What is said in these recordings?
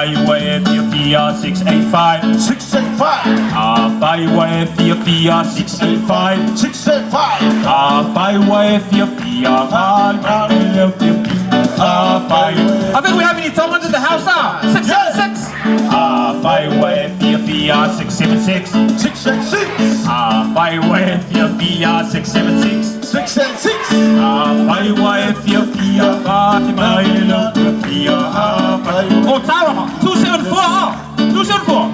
Waiwa Ethiopia 685. 685. Waiwa Ethiopia 685. 685. Waiwa Ethiopia. I think we have any Tonans in the house now. 676. Waiwa Ethiopia 676. 676. Waiwa Ethiopia 676. 676. Waiwa Ethiopia. Otahuhu 274. 274.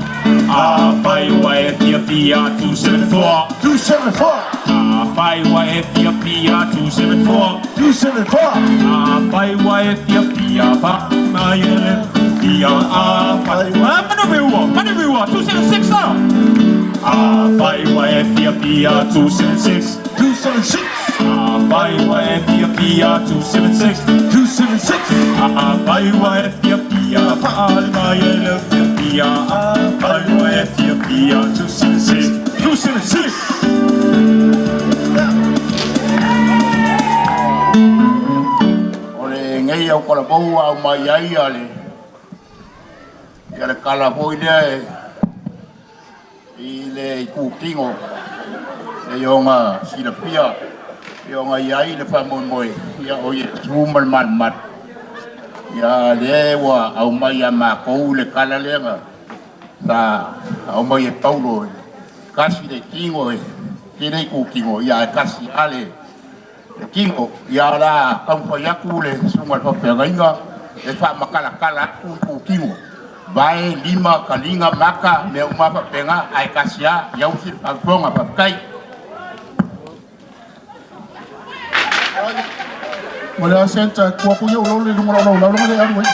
Waiwa Ethiopia 274. 274. Waiwa Ethiopia 274. 274. Waiwa Ethiopia. Maneuver 276 now. Waiwa Ethiopia 276. 276. Waiwa Ethiopia 276. 276. Waiwa Ethiopia. Waiwa Ethiopia 276. 276. Ngai au kala bau au mai ai ale. Ia kala hoi le i le kukingo. E yonga sila pia. Yonga iai le famon moi. Ia oi tumal mat. Ia le wa au mai ama kou le kala lenga. Sa au mai e paulo. Kasi le kingo e. Kine kukingo ia kasi ale. Kingo, ia la kamwhayaku le sunga papengainga e wha makala ku kingo. Vai lima kalinga maka me umapa penga ai kasia iau si whangfonga papai. Mole a senta kua kuia ulau le lunga lau lau le RANUI.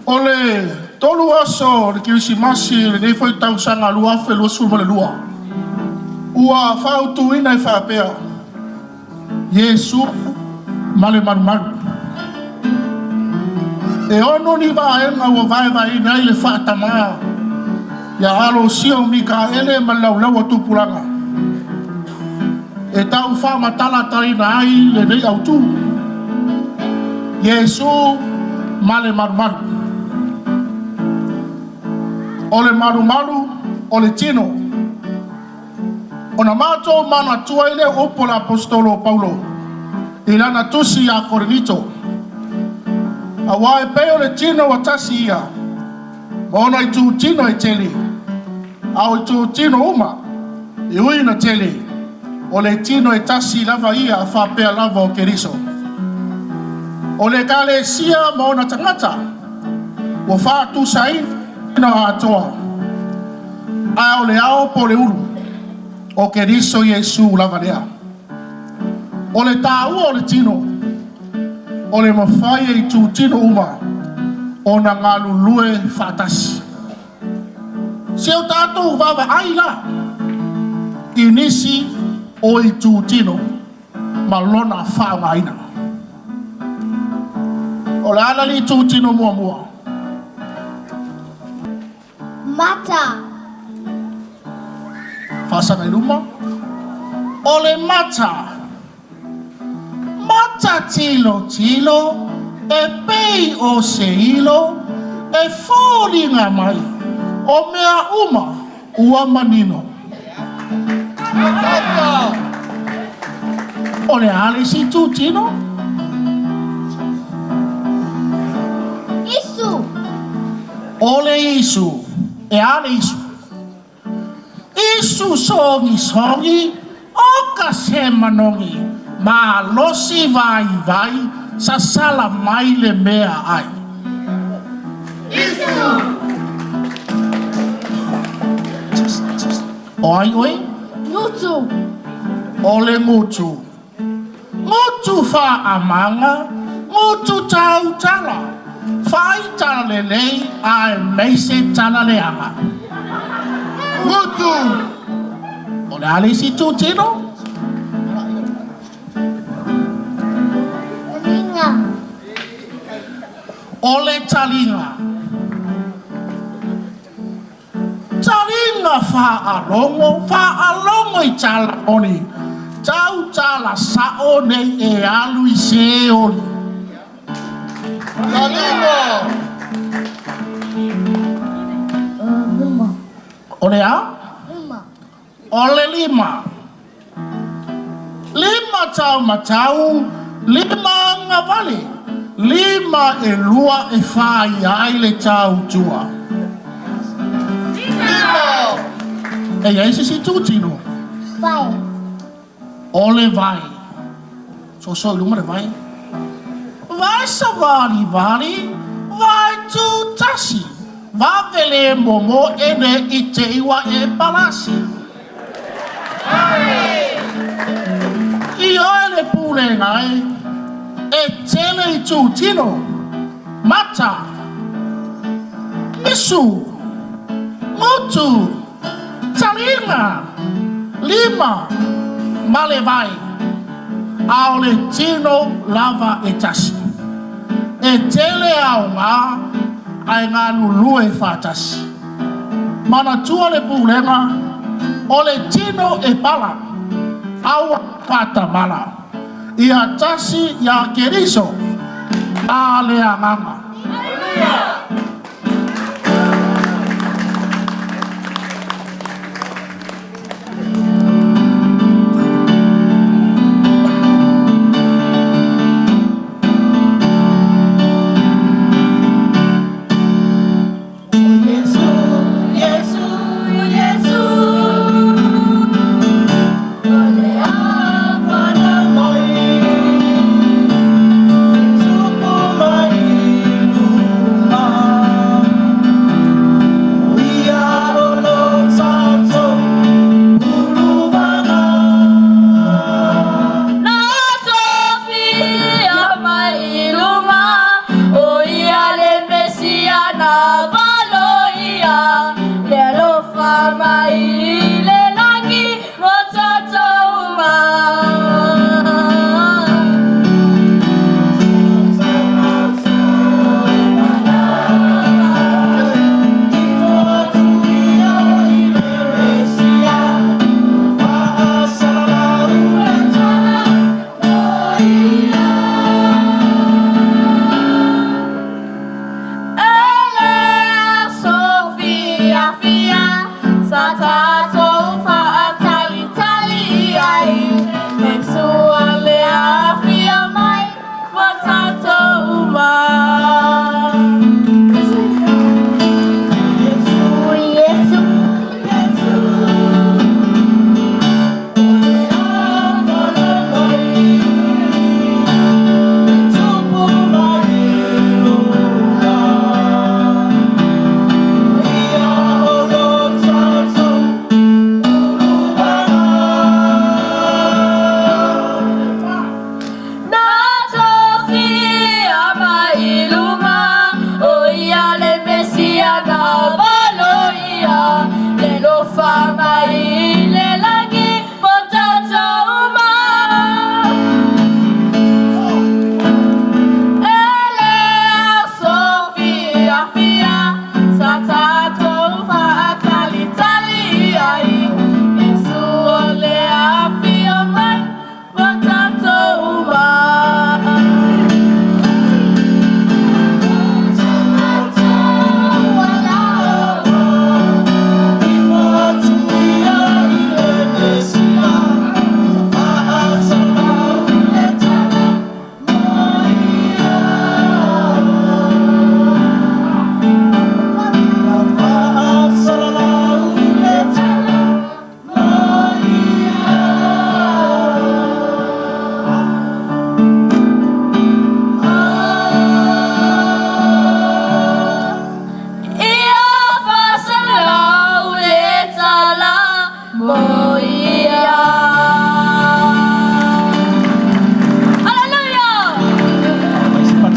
Ole tolu aso le Kirisimasi le nei foi tau sanga lua fe lo sul le lua. Ua fautu ina fa pea. Yesu male maru. E ono ni va enga wo vai ina le fa tama. Ya Alosio Mikaele malau tupulanga. E tau fa matala taina ai le nei autu. Yesu male maru. Ole maru, ole tino. Ona mato mana tua ile opo l'apostolo Paulo. Ilana tusi ya Korinito. Awae peo le tino watasi ia. Maona itu tino e tele. Au itu tino uma. Iui na tele. Ole tino e tasi lava ia fa pea lava o keriso. Ole kale sia maona tangata. Wa fa tu sain. Na atoa ao le ao po le uru o Keriso Yesu lavanea o le tāu o le tino o le mawhai e tu tino uma o na ngā lulue whātasi Se o tātou wawa aila, inisi o i tūtino, malona whaungaina. O le ala li tūtino mua mua. Mata. Whasanga i ruma. O le mata. Mata tilo tilo, e pei o se ilo, e fōringa mai, o mea uma, ua manino. O le ale si tūtino. Isu. O le isu, e ale isu. Isu songi, o ka se manongi, ma losi vai, sa sala mai le mea ai. Isu. O ai oi? Ngutu. O le ngutu. Ngutu wha amanga, ngutu tau tala. Whai tala le lei, ai meise tala le anga. Ngutu. O le ale si tūtino? Ringa. O le talinga. Talinga wha alongo i tala oni. Tau tala sao nei e alu i se oli. Talinga. Lima. O le a? Lima. O le lima. Lima tau matau, lima ngavali. Lima e lua e whai ai le tau tua. Lima! E eisi si tūtino. Vai. O le vai. So luma le vai. Vai savali vali, vai tu tasi. Va vele momo ene i te iwa e palasi. I oe le pule ngai, e tele i tūtino, mata, misu, mutu, talinga, lima, male vai, ao le tino lava e tasi. E tele au ngā, ai ngā nulue whātasi. Mana tua le pūlenga, o le tino e pala, aua pata mala. Ia tasi ia keriso, a le anganga. Sata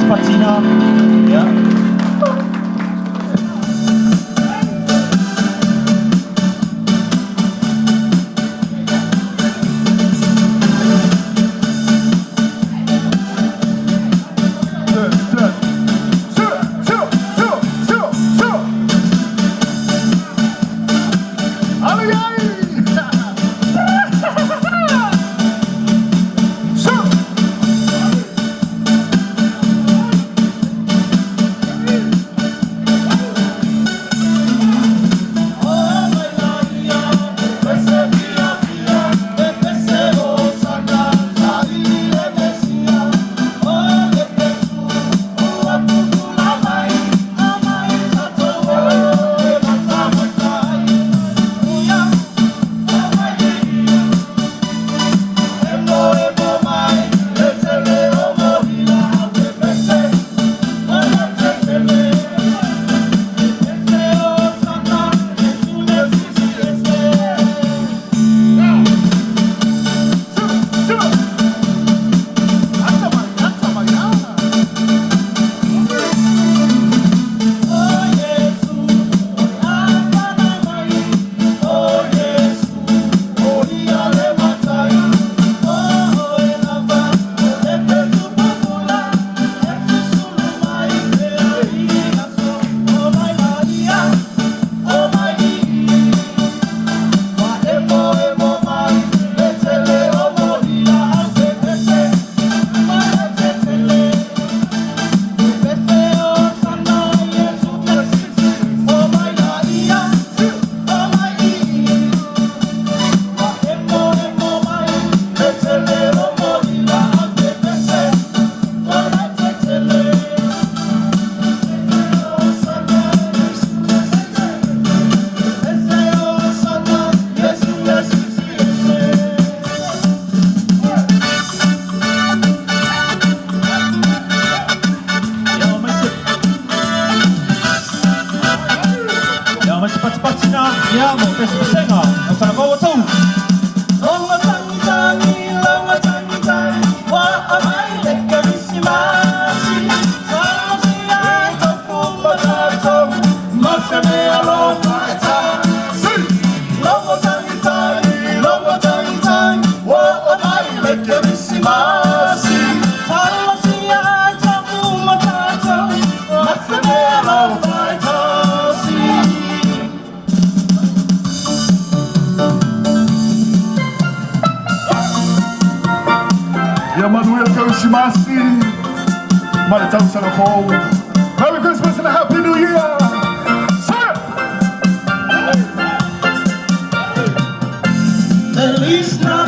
Patina. Yeah. Merry Christmas and a Happy New Year! Sir! Feliz Navidad.